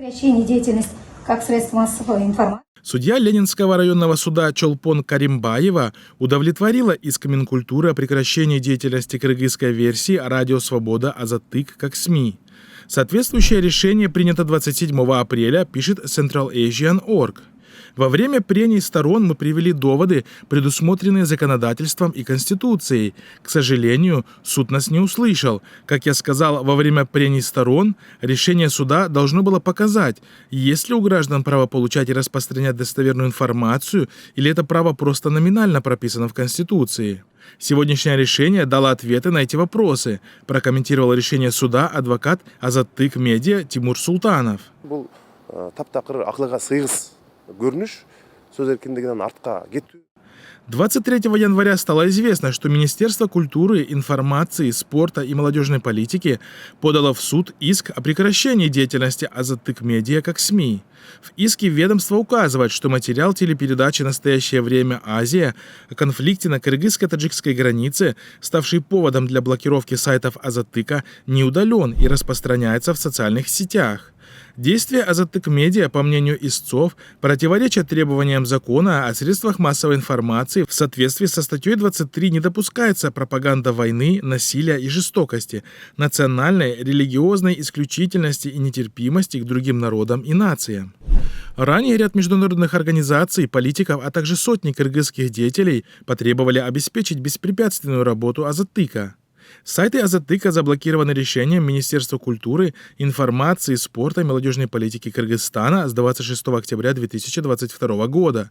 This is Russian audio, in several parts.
Прекращение деятельности как средств массовой информации. Судья Ленинского районного суда Чолпон Каримбаева удовлетворила иск Минкультуры о прекращении деятельности кыргызской версии «Радио Свобода Азаттык» как СМИ. Соответствующее решение принято 27 апреля, пишет Central Asian Org. Во время прений сторон мы привели доводы, предусмотренные законодательством и Конституцией. К сожалению, суд нас не услышал. Как я сказал, во время прений сторон решение суда должно было показать, есть ли у граждан право получать и распространять достоверную информацию, или это право просто номинально прописано в Конституции. Сегодняшнее решение дало ответы на эти вопросы, прокомментировал решение суда адвокат Азаттык Медиа Тимур Султанов. 23 января стало известно, что Министерство культуры, информации, спорта и молодежной политики подало в суд иск о прекращении деятельности Азаттык Медиа как СМИ. В иске ведомство указывает, что материал телепередачи «Настоящее время. Азия» о конфликте на кыргызско-таджикской границе, ставший поводом для блокировки сайтов Азаттыка, не удален и распространяется в социальных сетях. Действия Азаттык Медиа, по мнению истцов, противоречат требованиям закона о средствах массовой информации. В соответствии со статьей 23 не допускается пропаганда войны, насилия и жестокости, национальной, религиозной исключительности и нетерпимости к другим народам и нациям. Ранее ряд международных организаций, политиков, а также сотни кыргызских деятелей потребовали обеспечить беспрепятственную работу Азаттыка. Сайты Азаттыка заблокированы решением Министерства культуры, информации, спорта и молодежной политики Кыргызстана с 26 октября 2022 года.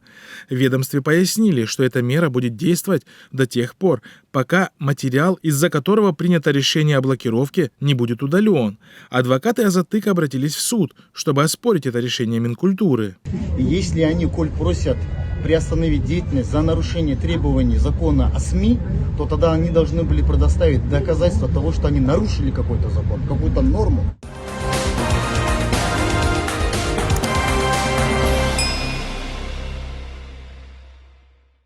В ведомстве пояснили, что эта мера будет действовать до тех пор, пока материал, из-за которого принято решение о блокировке, не будет удален. Адвокаты Азаттыка обратились в суд, чтобы оспорить это решение Минкультуры. Если они, коль просят приостановить деятельность за нарушение требований закона о СМИ, то тогда они должны были предоставить доказательства того, что они нарушили какой-то закон, какую-то норму.